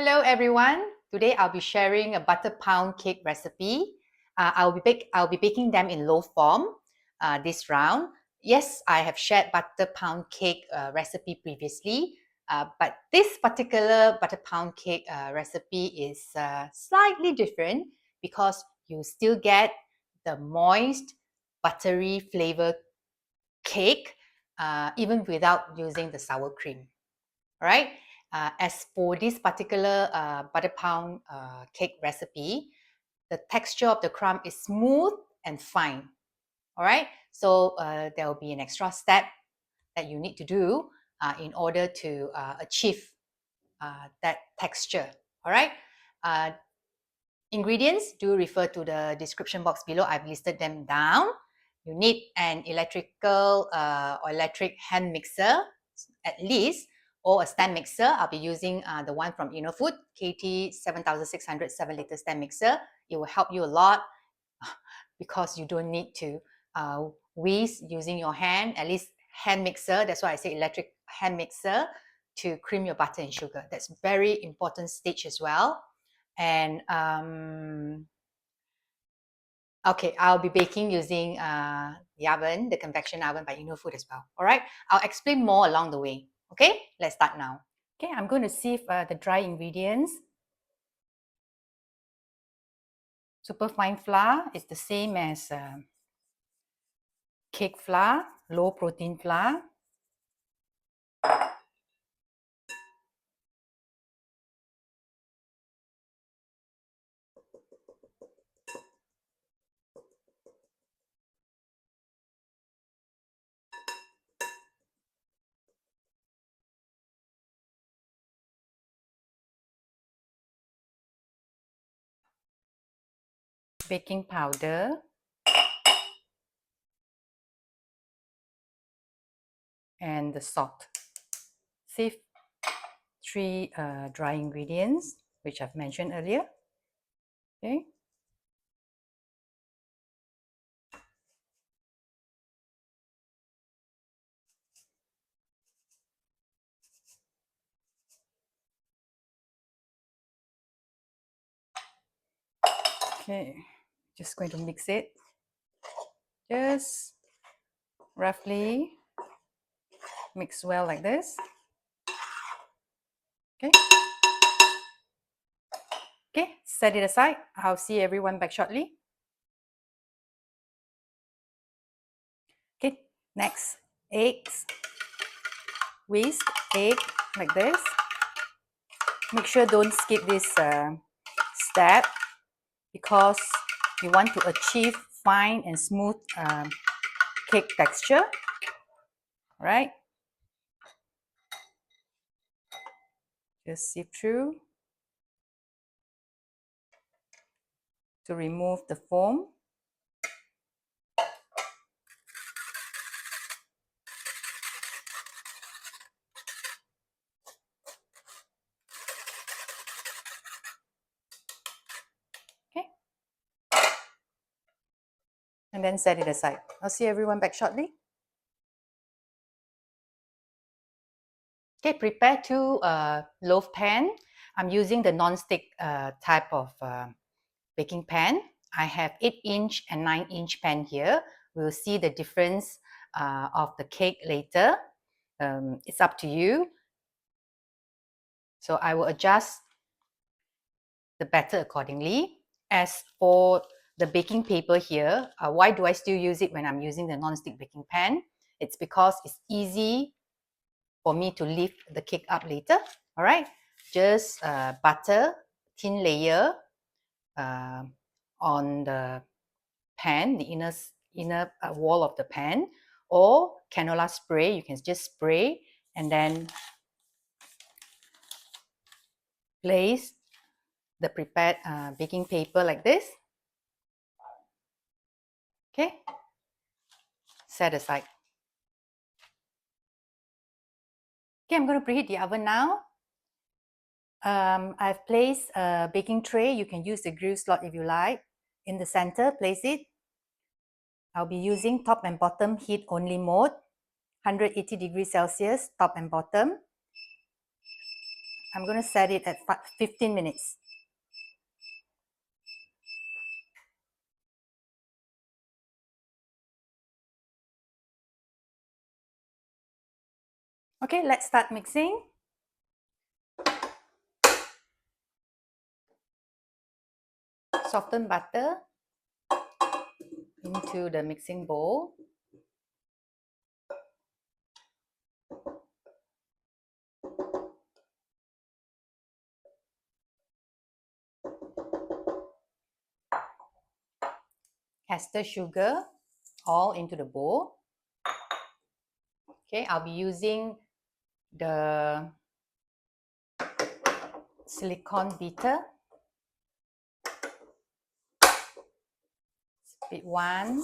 Hello everyone. Today I'll be sharing a butter pound cake recipe. I'll be baking them in loaf form this round. Yes, I have shared butter pound cake recipe previously, but this particular butter pound cake recipe is slightly different because you still get the moist, buttery flavor cake even without using the sour cream. All right. As for this particular butter pound cake recipe, the texture of the crumb is smooth and fine. All right. So there will be an extra step that you need to do in order to achieve that texture. All right. Ingredients, do refer to the description box below. I've listed them down. You need an electrical or electric hand mixer at least, or a stand mixer. I'll be using the one from Innofood, KT 7600 7-liter stand mixer. It will help you a lot because you don't need to whisk using your hand, at least hand mixer. That's why I say electric hand mixer to cream your butter and sugar. That's very important stage as well. And okay, I'll be baking using the oven, the convection oven by Innofood as well. All right, I'll explain more along the way. Okay, let's start now. Okay, I'm going to sieve the dry ingredients. Superfine flour is the same as cake flour, low protein flour. Baking powder. And the salt. Sieve 3 dry ingredients, which I've mentioned earlier. Okay. Okay, just going to mix it. Just roughly mix well like this. Okay. Okay, set it aside. I'll see everyone back shortly. Okay, next, eggs. Whisk egg like this. Make sure don't skip this step because you want to achieve fine and smooth cake texture. All right. Just sieve through to remove the foam. Okay. And then set it aside. I'll see everyone back shortly. Okay, prepare 2 loaf pan. I'm using the non-stick type of baking pan. I have 8-inch and 9-inch pan here. We'll see the difference of the cake later. It's up to you. So I will adjust the batter accordingly. As for the baking paper here, why do I still use it when I'm using the non-stick baking pan? It's because it's easy for me to lift the cake up later. All right, just butter, thin layer on the pan, the inner wall of the pan, or canola spray. You can just spray and then place the prepared baking paper like this. Okay, set aside. Okay, I'm going to preheat the oven now. I've placed a baking tray. You can use the grill slot if you like. In the center, place it. I'll be using top and bottom heat only mode, 180 degrees Celsius, top and bottom. I'm going to set it at 15 minutes. Okay, let's start mixing. Soften butter into the mixing bowl. Caster sugar all into the bowl. Okay, I'll be using the silicone beater. Split 1,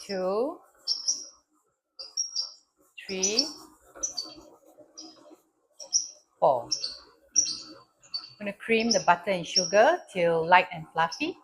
2, 3, 4. I'm going to cream the butter and sugar till light and fluffy.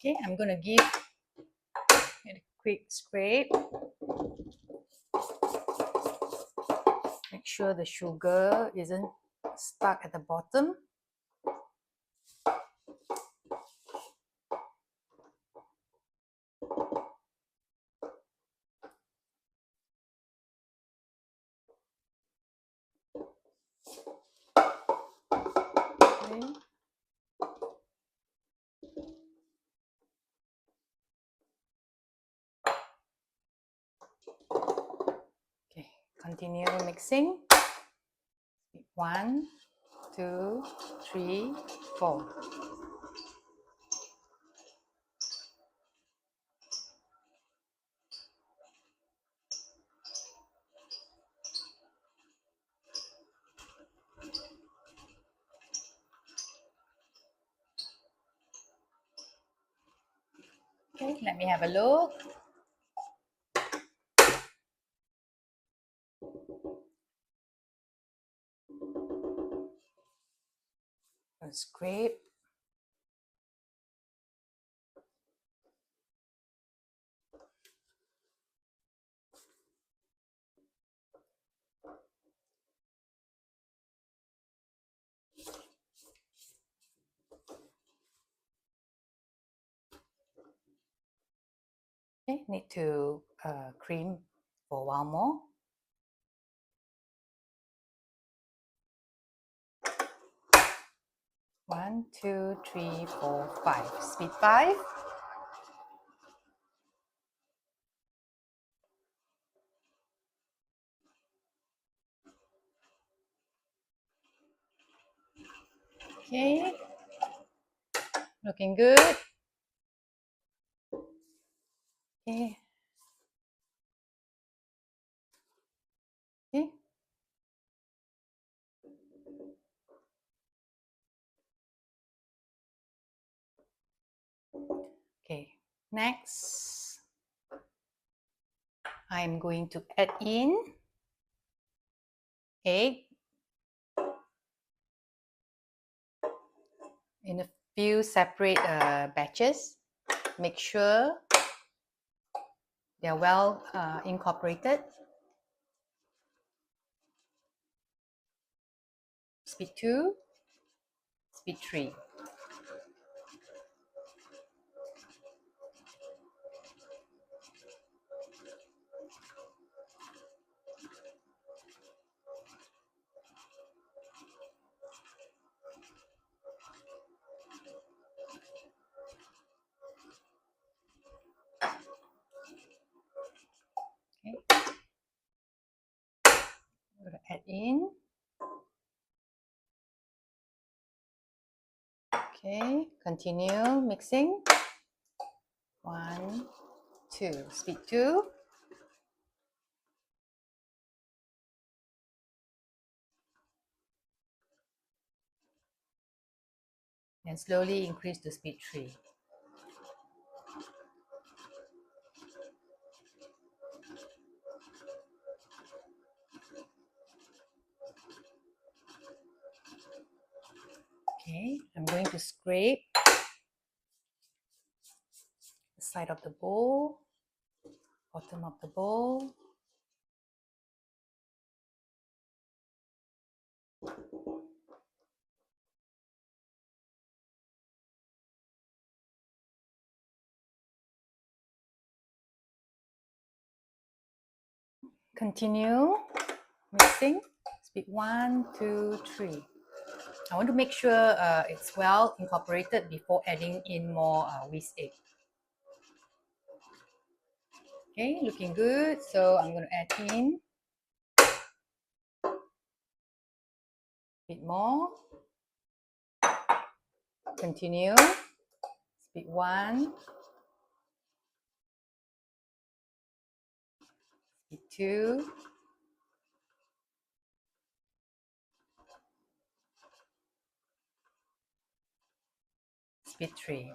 Okay, I'm going to give it a quick scrape. Make sure the sugar isn't stuck at the bottom. Okay. Okay, continue mixing. 1, 2, 3, 4. Okay, let me have a look. Scrape. Okay, need to cream for a while more. One, two, three, four, 5. Speed 5. Okay, looking good. Okay. Okay. Okay. Next, I'm going to add in egg in a few separate batches. Make sure they're well incorporated. Speed 2, speed 3. Okay. I'm going to add in. Okay, continue mixing. 1, 2, speed 2. and slowly increase to speed 3. Okay, I'm going to scrape the side of the bowl, bottom of the bowl. Continue mixing. Speed 1, 2, 3. I want to make sure it's well incorporated before adding in more whisk egg. Okay, looking good. So I'm going to add in a bit more. Continue. Speed 1. Speed 2. Speed 3.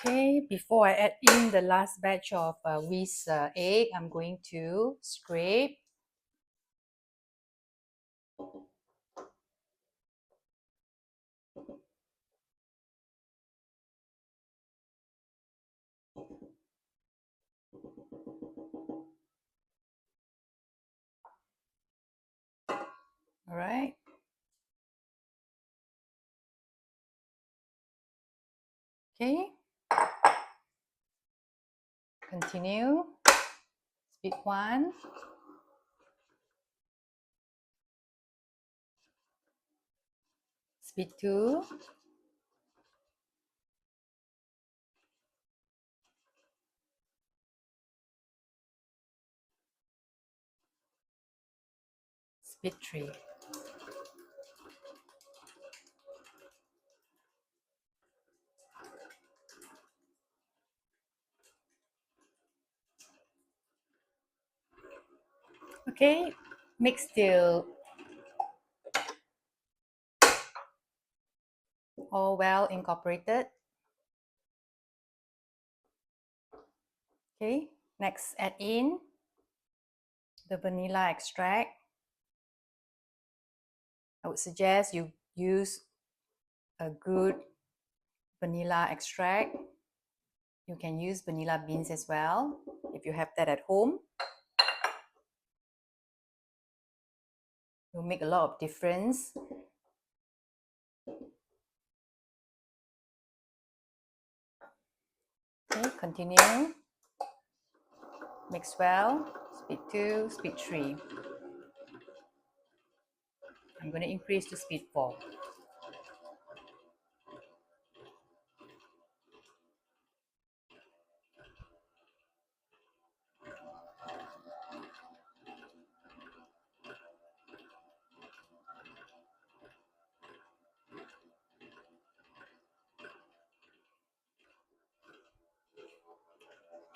Okay, before I add in the last batch of whisk egg, I'm going to scrape. All right. Okay. Continue. Speed 1. Speed 2. Speed 3. Okay, mix till all well incorporated. Okay, next add in the vanilla extract. I would suggest you use a good vanilla extract. You can use vanilla beans as well if you have that at home. It will make a lot of difference. Okay, continue. Mix well. Speed 2, speed 3. I'm going to increase to speed 4.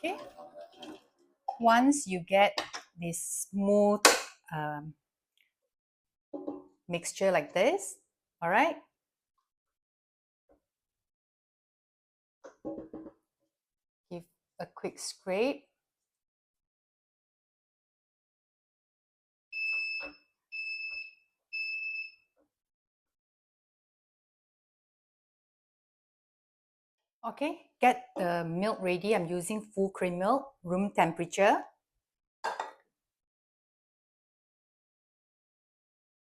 Okay. Once you get this smooth mixture like this, all right, give a quick scrape. Okay, get the milk ready. I'm using full cream milk, room temperature.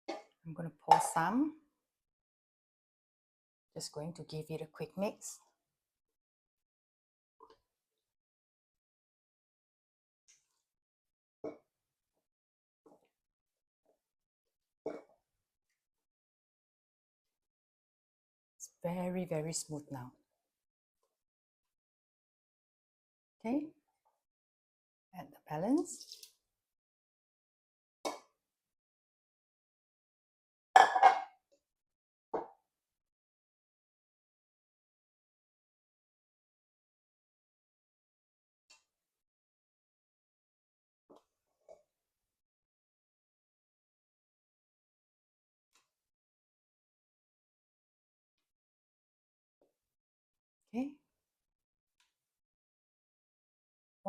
I'm going to pour some. Just going to give it a quick mix. It's very, very smooth now. Okay, add the balance.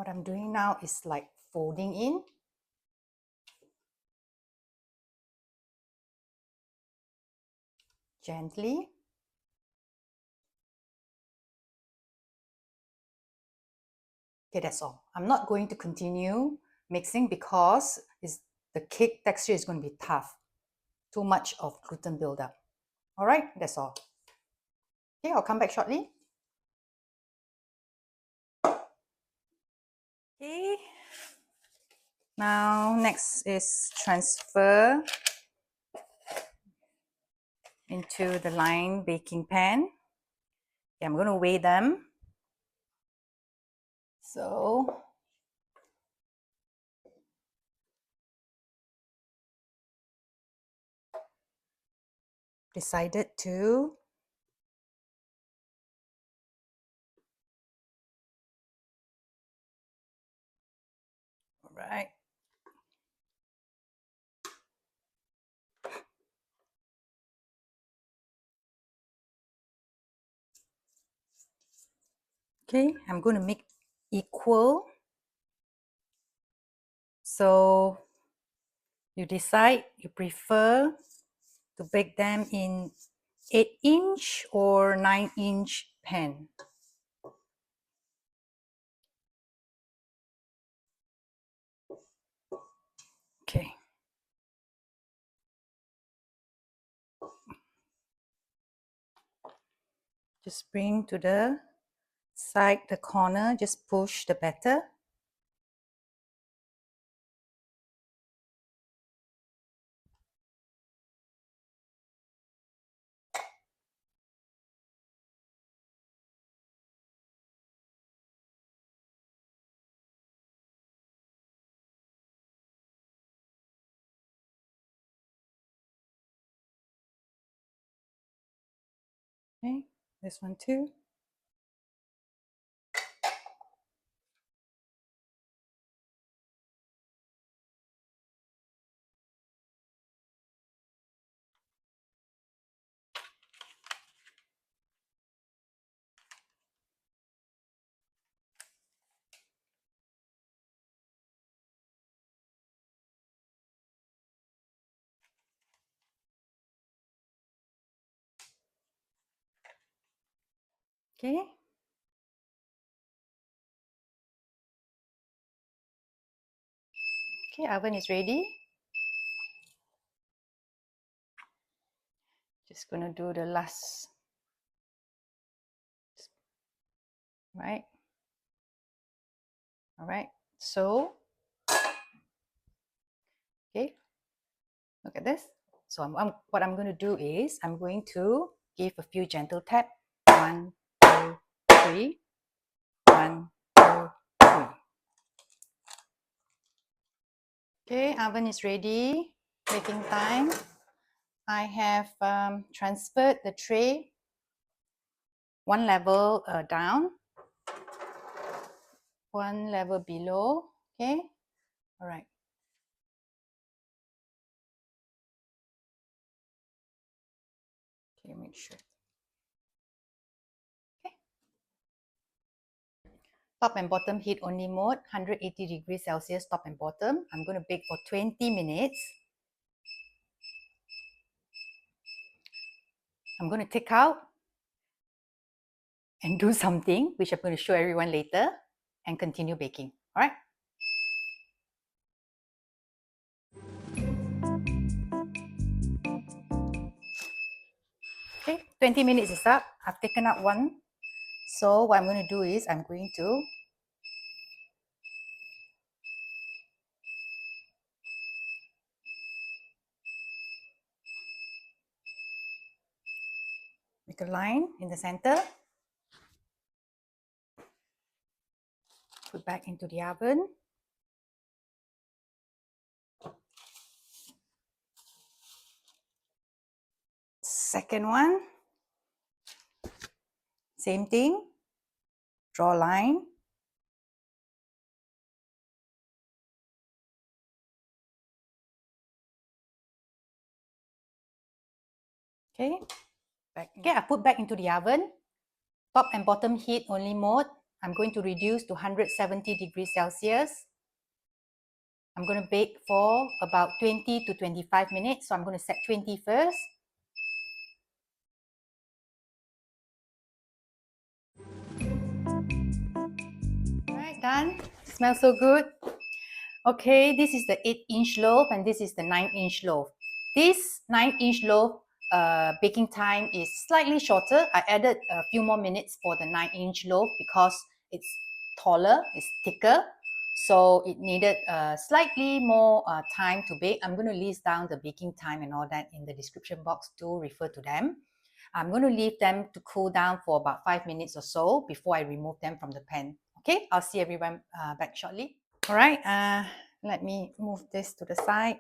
What I'm doing now is like folding in. Gently. Okay, that's all. I'm not going to continue mixing because the cake texture is going to be tough. Too much of gluten buildup. All right, that's all. Okay, I'll come back shortly. Okay. Now, next is transfer into the line baking pan. Okay, I'm going to weigh them. So, decided to all right. Okay, I'm going to make equal. So you decide you prefer to bake them in 8-inch or 9-inch pan. Okay. Just bring to the side, the corner, just push the batter. Okay, this one too. Okay. Okay, oven is ready. Just gonna do the last, right? All right, so, okay, look at this. So what I'm gonna do is, I'm going to give a few gentle tap. 1, 2, 3. 1, 2, 3. Okay, oven is ready. Baking time. I have transferred the tray one level down, one level below. Okay, all right. Okay, make sure. Okay. Top and bottom heat only mode, 180 degrees Celsius top and bottom. I'm going to bake for 20 minutes. I'm going to take out and do something, which I'm going to show everyone later, and continue baking. All right. Okay, 20 minutes is up. I've taken out one. So what I'm going to do is I'm going to make a line in the center. Put back into the oven. Second one. Same thing. Draw a line. Okay. Okay, I put back into the oven. Top and bottom heat only mode, I'm going to reduce to 170 degrees Celsius. I'm going to bake for about 20 to 25 minutes. So I'm going to set 20 first. Alright, done. Smells so good. Okay, this is the 8-inch loaf and this is the 9-inch loaf. This 9-inch loaf baking time is slightly shorter. I added a few more minutes for the 9-inch loaf because it's taller, it's thicker. So it needed slightly more time to bake. I'm going to list down the baking time and all that in the description box to refer to them. I'm going to leave them to cool down for about 5 minutes or so before I remove them from the pan. Okay, I'll see everyone back shortly. All right, let me move this to the side.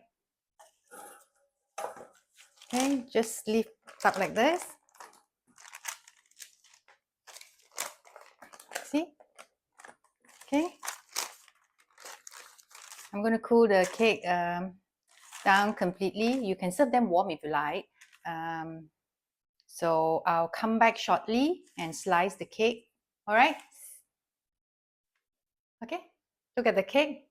Okay, just lift up like this. See? Okay. I'm going to cool the cake down completely. You can serve them warm if you like. So I'll come back shortly and slice the cake. All right? Okay, look at the cake.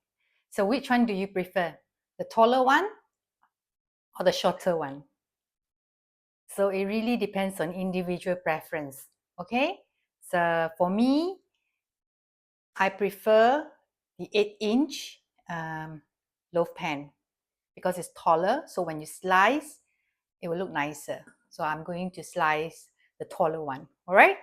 So which one do you prefer? The taller one or the shorter one? So it really depends on individual preference. Okay? So for me, I prefer the 8-inch loaf pan because it's taller. So when you slice, it will look nicer. So I'm going to slice the taller one. All right?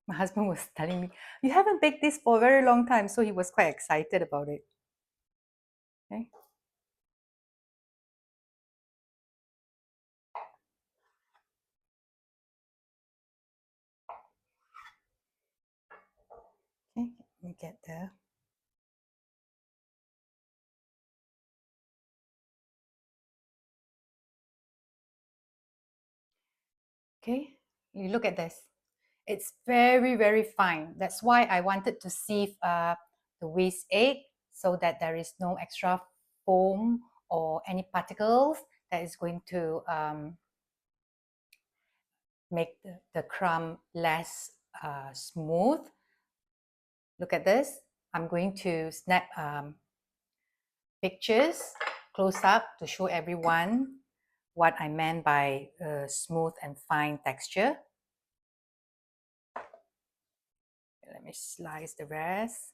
My husband was telling me, you haven't baked this for a very long time. So he was quite excited about it. Okay. Okay, let me get there. Okay, you look at this. It's very, very fine. That's why I wanted to sieve the waste egg so that there is no extra foam or any particles that is going to make the crumb less smooth. Look at this. I'm going to snap pictures close up to show everyone what I meant by smooth and fine texture. Let me slice the rest.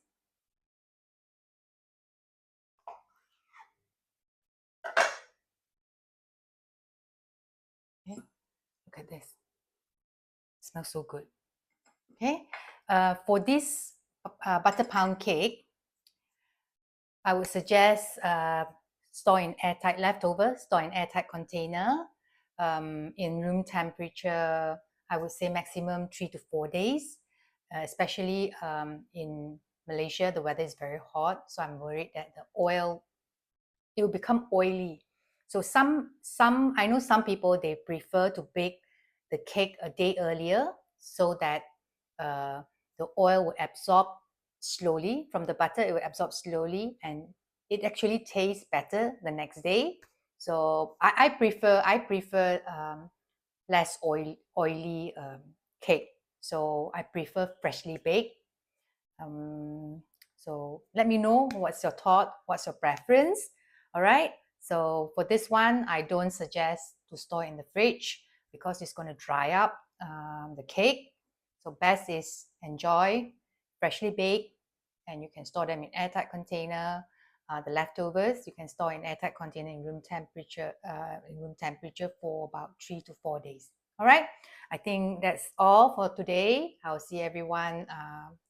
Okay. Look at this. It smells so good. Okay. For this butter pound cake, I would suggest store in airtight leftovers, store in airtight container in room temperature. I would say maximum 3 to 4 days, especially in Malaysia, the weather is very hot. So I'm worried that the oil, it will become oily. So I know some people, they prefer to bake the cake a day earlier so that the oil will absorb slowly from the butter. It will absorb slowly and it actually tastes better the next day. So I prefer less oily cake. So I prefer freshly baked. So let me know what's your thought, what's your preference. All right. So for this one, I don't suggest to store in the fridge because it's going to dry up the cake. So best is enjoy freshly baked, and you can store them in airtight container. The leftovers you can store in airtight container in room temperature for about 3 to 4 days. All right. I think that's all for today. I'll see everyone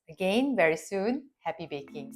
again very soon. Happy baking.